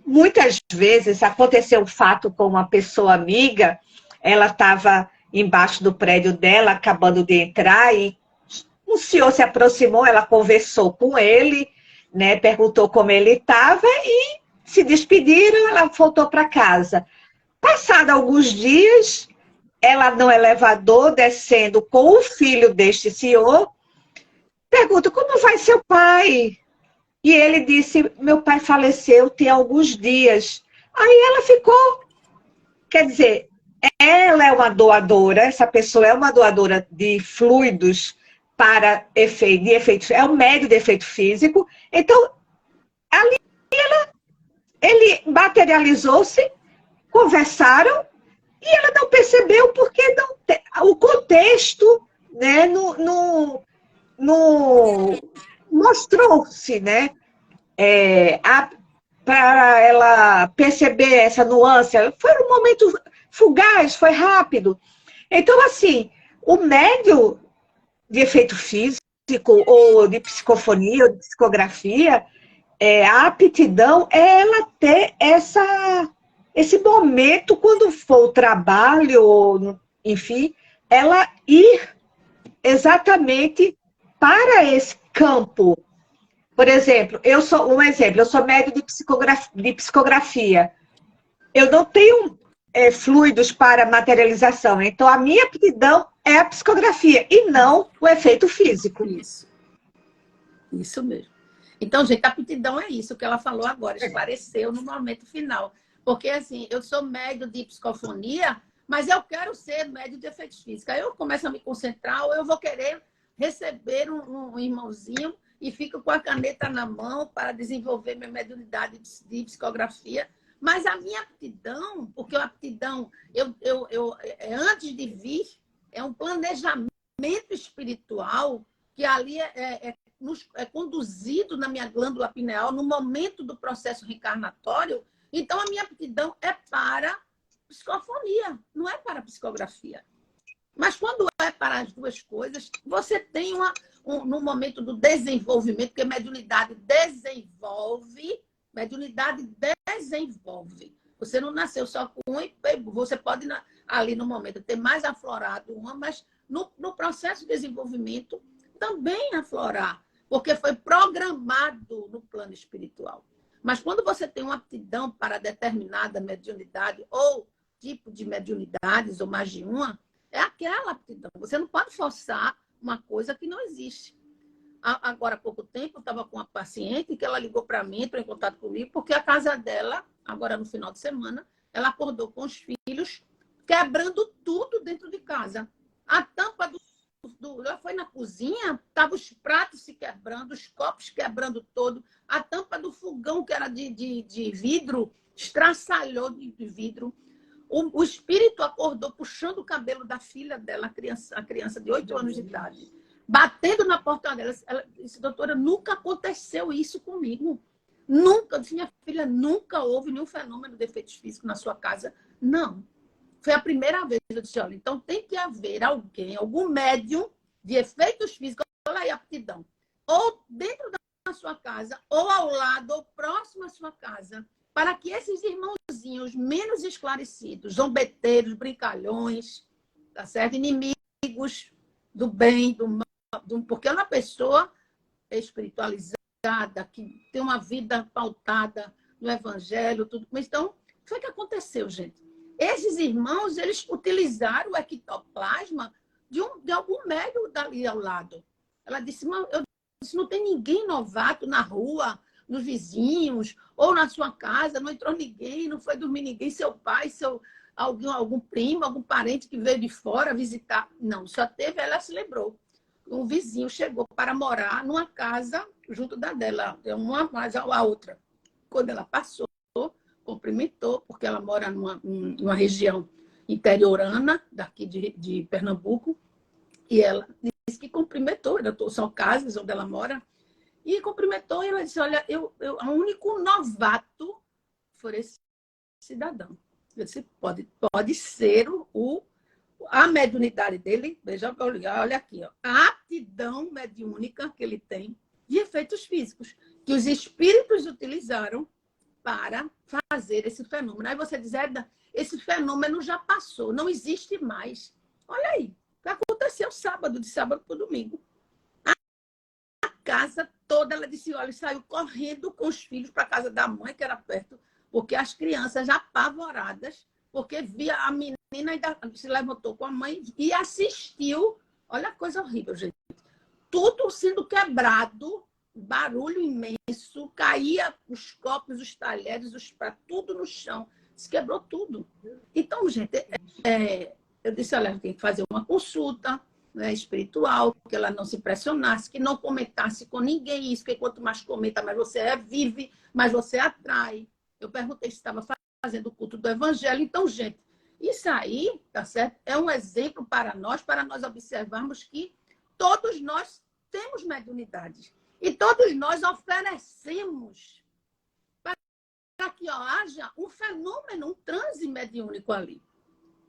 Muitas vezes aconteceu um fato com uma pessoa amiga, ela estava embaixo do prédio dela, acabando de entrar, e um senhor se aproximou, ela conversou com ele, né, perguntou como ele estava e se despediram, ela voltou para casa. Passado alguns dias, ela no elevador, descendo com o filho deste senhor, pergunta, como vai seu pai? E ele disse, meu pai faleceu tem alguns dias. Aí ela ficou, quer dizer, ela é uma doadora, essa pessoa é uma doadora de fluidos para efeitos, é um médio de efeito físico. Então, ali ele materializou-se, conversaram, e ela não percebeu porque o contexto, né, não mostrou-se, né? Para ela perceber essa nuance. Foi um momento fugaz, foi rápido. Então, assim, o médium de efeito físico, ou de psicofonia, ou de psicografia, a aptidão é ela ter esse momento, quando for o trabalho, ou, enfim, ela ir exatamente para esse campo. Por exemplo, eu sou médium de psicografia. Eu não tenho fluidos para materialização, então a minha aptidão é a psicografia e não o efeito físico. Isso mesmo. Então, gente, a aptidão é isso que ela falou agora, esclareceu no momento final. Porque, assim, eu sou médium de psicofonia, mas eu quero ser médium de efeitos físicos. Aí eu começo a me concentrar, ou eu vou querer receber um irmãozinho e fico com a caneta na mão para desenvolver minha mediunidade de psicografia. Mas a minha aptidão, porque a aptidão, antes de vir, é um planejamento espiritual que ali é conduzido na minha glândula pineal no momento do processo reencarnatório. Então, a minha aptidão é para psicofonia, não é para psicografia. Mas quando é para as duas coisas, você tem no momento do desenvolvimento, porque mediunidade desenvolve. Você não nasceu só com um e você pode, ali no momento, ter mais aflorado uma, mas no processo de desenvolvimento também aflorar, porque foi programado no plano espiritual. Mas quando você tem uma aptidão para determinada mediunidade ou tipo de mediunidades, ou mais de uma, é aquela aptidão. Você não pode forçar uma coisa que não existe. Agora, há pouco tempo, eu estava com uma paciente que ela ligou para mim, entrou em contato comigo, porque a casa dela, agora no final de semana, ela acordou com os filhos, quebrando tudo dentro de casa. A tampa ela foi na cozinha, estavam os pratos se quebrando, os copos quebrando todo, a tampa do fogão, que era de vidro, estraçalhou de vidro. O espírito acordou puxando o cabelo da filha dela, a criança de 8 anos de idade, batendo na porta dela. Ela disse, doutora, nunca aconteceu isso comigo. Nunca. Eu disse, minha filha, nunca houve nenhum fenômeno de efeitos físicos na sua casa. Não. Foi a primeira vez. Eu disse, olha, então tem que haver alguém, algum médium de efeitos físicos, olha aí a aptidão, ou dentro da sua casa, ou ao lado, ou próximo à sua casa, para que esses irmãozinhos vizinhos menos esclarecidos, zombeteiros, brincalhões, tá certo? Inimigos do bem, do mal, porque é uma pessoa espiritualizada, que tem uma vida pautada no evangelho, tudo. Mas então, o que foi que aconteceu, gente? Esses irmãos, eles utilizaram o ectoplasma de algum médium dali ao lado. Ela disse, eu disse, não tem ninguém novato na rua, nos vizinhos, ou na sua casa, não entrou ninguém, não foi dormir ninguém, seu pai, algum primo, algum parente que veio de fora visitar. Não, só teve, ela se lembrou. Um vizinho chegou para morar numa casa junto da dela, uma mais a outra. Quando ela passou, cumprimentou, porque ela mora numa região interiorana daqui de Pernambuco, e ela disse que cumprimentou, são casas onde ela mora, e cumprimentou, e ela disse, olha, o único novato foi esse cidadão. Eu disse, pode ser a mediunidade dele, veja, olha aqui, ó, a aptidão mediúnica que ele tem de efeitos físicos, que os espíritos utilizaram para fazer esse fenômeno. Aí você diz, esse fenômeno já passou, não existe mais. Olha aí, o que aconteceu de sábado para o domingo. A casa toda, ela disse, olha, saiu correndo com os filhos para a casa da mãe, que era perto, porque as crianças já apavoradas, porque via a menina ainda se levantou com a mãe e assistiu. Olha a coisa horrível, gente. Tudo sendo quebrado, barulho imenso, caía os copos, os talheres, os pratos, tudo no chão. Se quebrou tudo. Então, gente, eu disse, olha, tem que fazer uma consulta, né, espiritual, que ela não se pressionasse, que não comentasse com ninguém isso, porque quanto mais comenta, mais você vive, mais você atrai. Eu perguntei se estava fazendo o culto do evangelho. Então, gente, isso aí, tá certo? É um exemplo para nós observarmos que todos nós temos mediunidade. E todos nós oferecemos para que haja um fenômeno, um transe mediúnico ali.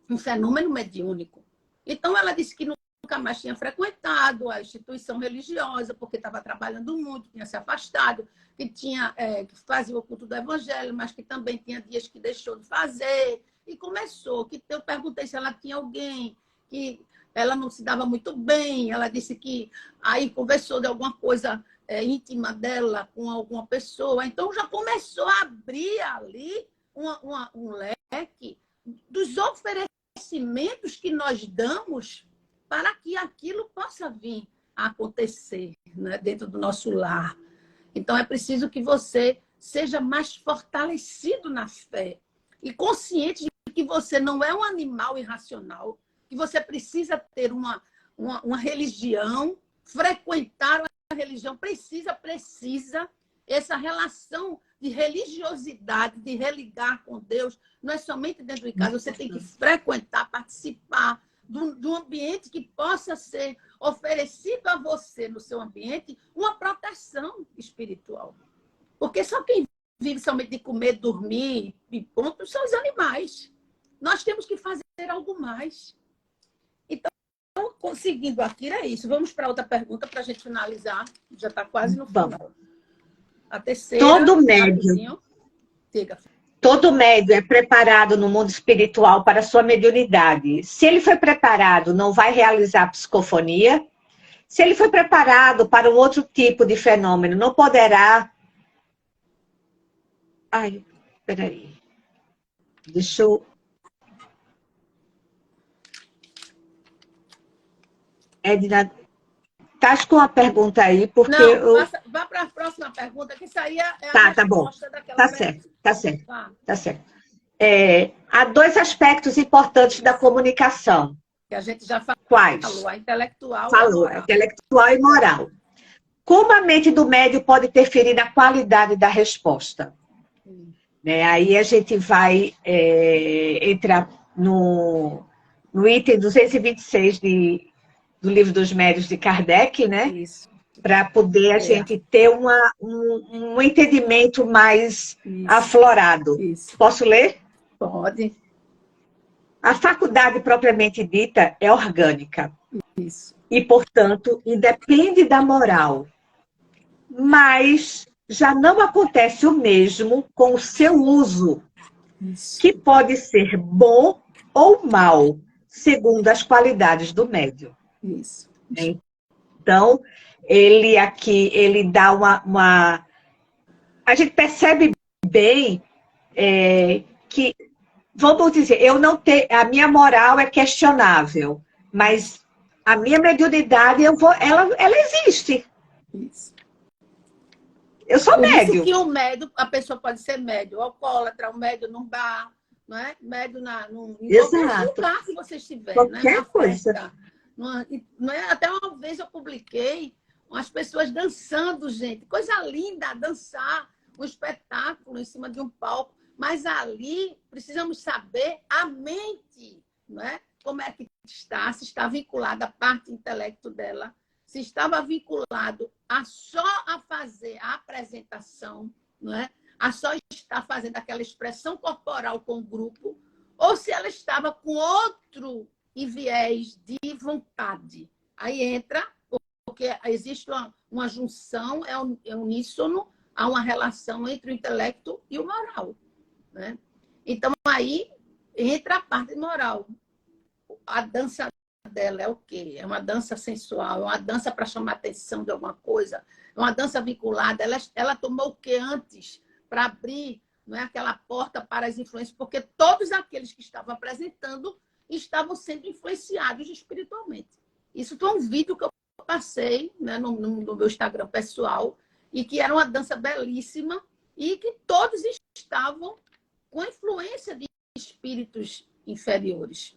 Um fenômeno mediúnico. Então, ela disse que nunca mais tinha frequentado a instituição religiosa, porque estava trabalhando muito, tinha se afastado, que fazia o culto do evangelho, mas que também tinha dias que deixou de fazer. E começou, que eu perguntei se ela tinha alguém, que ela não se dava muito bem, ela disse que aí conversou de alguma coisa íntima dela com alguma pessoa. Então, já começou a abrir ali um leque dos oferecimentos que nós damos para que aquilo possa vir a acontecer, né, dentro do nosso lar. Então, é preciso que você seja mais fortalecido na fé e consciente de que você não é um animal irracional, que você precisa ter uma religião, frequentar a religião, precisa essa relação de religiosidade, de religar com Deus, não é somente dentro de casa, você tem que frequentar, participar de um ambiente que possa ser oferecido a você, no seu ambiente, uma proteção espiritual. Porque só quem vive somente de comer, dormir e ponto são os animais. Nós temos que fazer algo mais. Então, conseguindo aqui, é isso. Vamos para outra pergunta para a gente finalizar. Já está quase no final. A terceira. Todo médium é preparado no mundo espiritual para a sua mediunidade. Se ele foi preparado, não vai realizar psicofonia. Se ele foi preparado para um outro tipo de fenômeno, não poderá... Ai, peraí. Deixa eu... Edna, estás com a pergunta aí, porque... Não, vá para a próxima pergunta, que isso aí é a resposta daquela pergunta. Tá certo. Há dois aspectos importantes da comunicação. Que a gente já falou. Quais? A intelectual a intelectual e moral. Como a mente do médium pode interferir na qualidade da resposta? Aí a gente vai entrar no item 226 do Livro dos Médiuns de Kardec, né? Isso. Para poder a gente ter um entendimento mais aflorado. Isso. Posso ler? Pode. A faculdade propriamente dita é orgânica. Isso. E, portanto, independe da moral. Mas já não acontece o mesmo com o seu uso. que pode ser bom ou mal, segundo as qualidades do médium. Isso. Então, ele aqui, ele dá uma... A gente percebe bem que, vamos dizer, eu não tenho, a minha moral é questionável, mas a minha mediunidade, ela existe. Isso. Eu sou Por médium. isso que o médium, a pessoa pode ser médium alcoólatra, o médium num bar, não é? Médium em qualquer lugar que você estiver, qualquer né? Na coisa. festa. Não é? Até uma vez eu publiquei as pessoas dançando, gente. Coisa linda, dançar, um espetáculo em cima de um palco. Mas ali precisamos saber a mente, não é? Como é que está, se está vinculada à parte intelecto dela, se estava vinculado só a fazer a apresentação, não é? A só estar fazendo aquela expressão corporal com o grupo, ou se ela estava com outro viés de vontade. Aí entra, porque existe uma junção, é uníssono, há uma relação entre o intelecto e o moral, né? Então, aí entra a parte moral. A dança dela é o quê? É uma dança sensual, é uma dança para chamar a atenção de alguma coisa, é uma dança vinculada. Ela tomou o que antes para abrir, não é, aquela porta para as influências, porque todos aqueles que estavam apresentando estavam sendo influenciados espiritualmente. Isso foi um vídeo que eu passei, né, no meu Instagram pessoal, e que era uma dança belíssima e que todos estavam com influência de espíritos inferiores.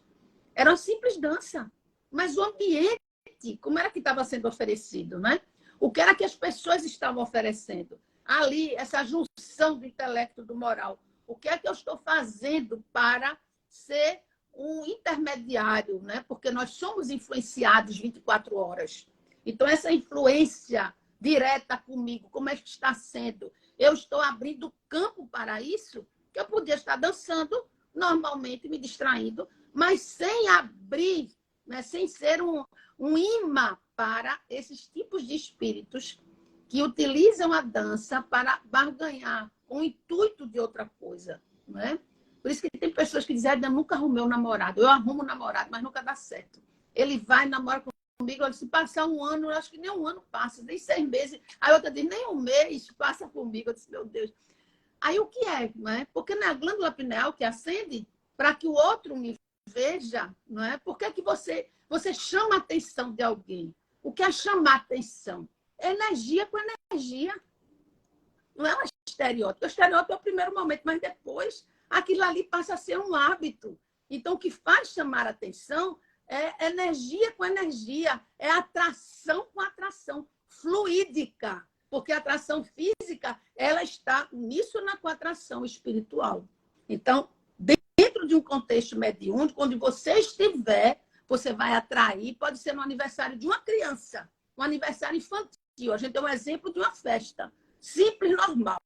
Era uma simples dança, mas o ambiente, como era que estava sendo oferecido, né? O que era que as pessoas estavam oferecendo? Ali, essa junção do intelecto e do moral. O que é que eu estou fazendo para ser um intermediário, né? Porque nós somos influenciados 24 horas. Então, essa influência direta comigo, como é que está sendo? Eu estou abrindo campo para isso, que eu podia estar dançando normalmente, me distraindo, mas sem abrir, né? Sem ser um imã para esses tipos de espíritos que utilizam a dança para barganhar com o intuito de outra coisa, né? Por isso que tem pessoas que dizem, eu nunca arrumei um namorado. Eu arrumo um namorado, mas nunca dá certo. Ele vai, namora comigo, eu disse, passar um ano, eu acho que nem um ano passa, nem 6 meses. Aí outra diz, nem um mês passa comigo. Eu disse, meu Deus. Aí o que é, né? Porque não é a glândula pineal que acende para que o outro me veja, não é? Por que você chama a atenção de alguém? O que é chamar atenção? É energia com energia. Não é um estereótipo. O estereótipo é o primeiro momento, mas depois aquilo ali passa a ser um hábito. Então, o que faz chamar a atenção é energia com energia, é atração com atração, fluídica. Porque a atração física, ela está uníssona com a atração espiritual. Então, dentro de um contexto mediúnico, onde você estiver, você vai atrair, pode ser no aniversário de uma criança, um aniversário infantil. A gente tem um exemplo de uma festa simples, normal,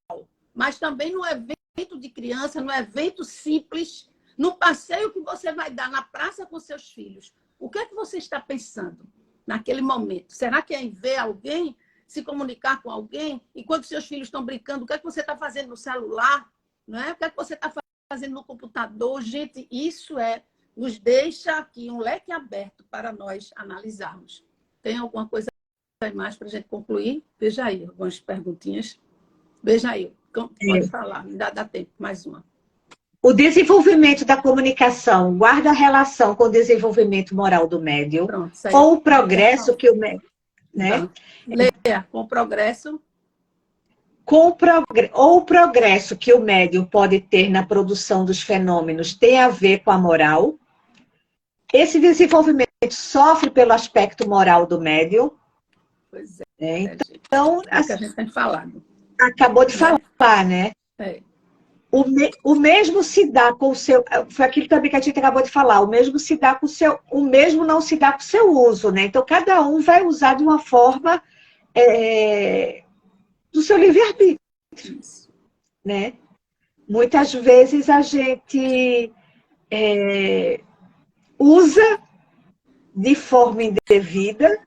mas também no evento de criança, no evento simples, no passeio que você vai dar na praça com seus filhos. O que é que você está pensando naquele momento? Será que é em ver alguém, se comunicar com alguém, enquanto seus filhos estão brincando? O que é que você está fazendo no celular? Não é? O que é que você está fazendo no computador? Gente, isso nos deixa aqui um leque aberto para nós analisarmos. Tem alguma coisa mais para a gente concluir? Veja aí, algumas perguntinhas. Veja aí, pode falar, me dá tempo, mais uma. O desenvolvimento da comunicação guarda relação com o desenvolvimento moral do médium? Pronto, ou o progresso que o médium... Né? Leia, com o progresso... Ou o progresso que o médium pode ter na produção dos fenômenos tem a ver com a moral? Esse desenvolvimento sofre pelo aspecto moral do médium? Pois é. Então, É o que a gente tem falado. Acabou de falar, né? É. O mesmo se dá com o seu... Foi aquilo também que a gente acabou de falar. O mesmo se dá com o seu... O mesmo não se dá com o seu uso, né? Então, cada um vai usar de uma forma do seu livre-arbítrio, né? Muitas vezes a gente usa de forma indevida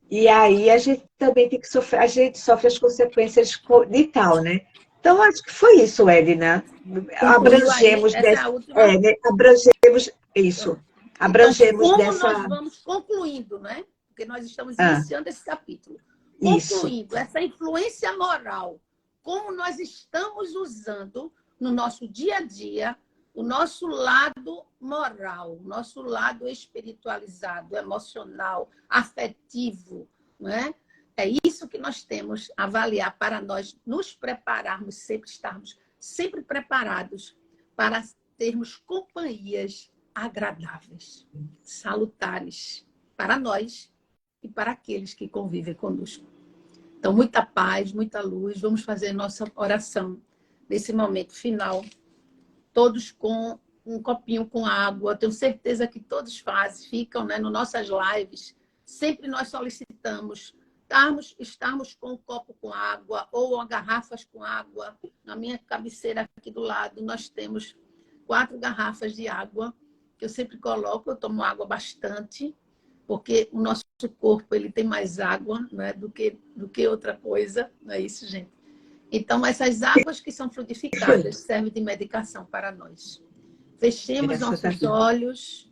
e aí a gente também tem que sofrer, a gente sofre as consequências de tal, né? Então, acho que foi isso, Edna. Concluiu aí, essa é a última. Abrangemos isso. Então, Abrangemos como dessa. nós vamos concluindo, né? Porque nós estamos Ah, iniciando esse capítulo. isso. Concluindo essa influência moral, como nós estamos usando no nosso dia a dia o nosso lado moral, o nosso lado espiritualizado, emocional, afetivo, não é? É isso que nós temos a avaliar para nós nos prepararmos, sempre estarmos sempre preparados para termos companhias agradáveis, salutares para nós e para aqueles que convivem conosco. Então, muita paz, muita luz. Vamos fazer nossa oração nesse momento final, todos com um copinho com água. Tenho certeza que todos fazem, ficam, né, nas nossas lives. Sempre nós solicitamos estarmos com um copo com água ou garrafas com água. Na minha cabeceira aqui do lado, nós temos 4 garrafas de água, que eu sempre coloco. Eu tomo água bastante, porque o nosso corpo ele tem mais água, né, do que outra coisa. Não é isso, gente? Então, essas águas que são fluidificadas servem de medicação para nós. Fechemos nossos olhos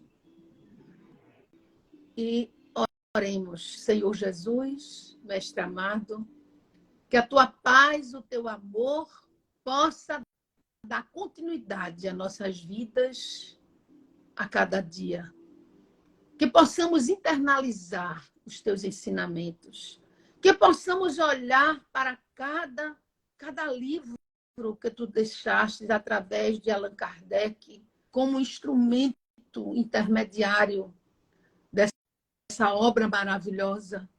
e oremos. Senhor Jesus, Mestre amado, que a tua paz, o teu amor possa dar continuidade às nossas vidas a cada dia. Que possamos internalizar os teus ensinamentos. Que possamos olhar para cada livro que tu deixaste através de Allan Kardec como instrumento intermediário dessa obra maravilhosa.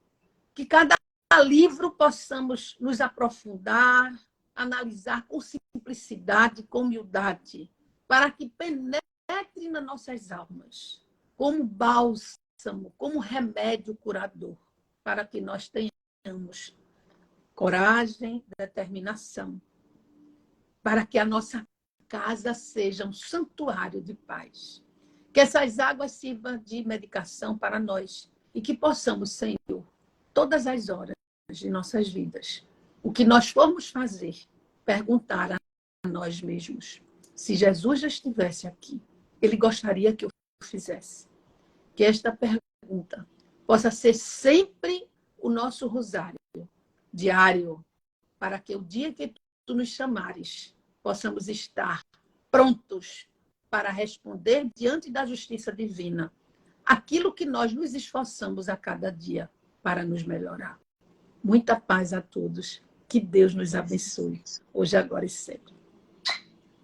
Que cada livro possamos nos aprofundar, analisar com simplicidade, com humildade, para que penetre nas nossas almas, como bálsamo, como remédio curador, para que nós tenhamos coragem, determinação, para que a nossa casa seja um santuário de paz. Que essas águas sirvam de medicação para nós e que possamos, Senhor, todas as horas de nossas vidas, o que nós formos fazer, perguntar a nós mesmos. Se Jesus já estivesse aqui, ele gostaria que eu fizesse. Que esta pergunta possa ser sempre o nosso rosário diário, para que o dia que tu nos chamares, possamos estar prontos para responder diante da justiça divina aquilo que nós nos esforçamos a cada dia para nos melhorar. Muita paz a todos. Que Deus nos abençoe, hoje, agora e sempre.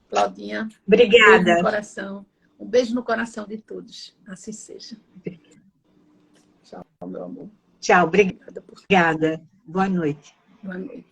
Claudinha, Obrigada. Um beijo no coração. Um beijo no coração de todos. Assim seja. Tchau, meu amor. Tchau, obrigada. Boa noite. Boa noite.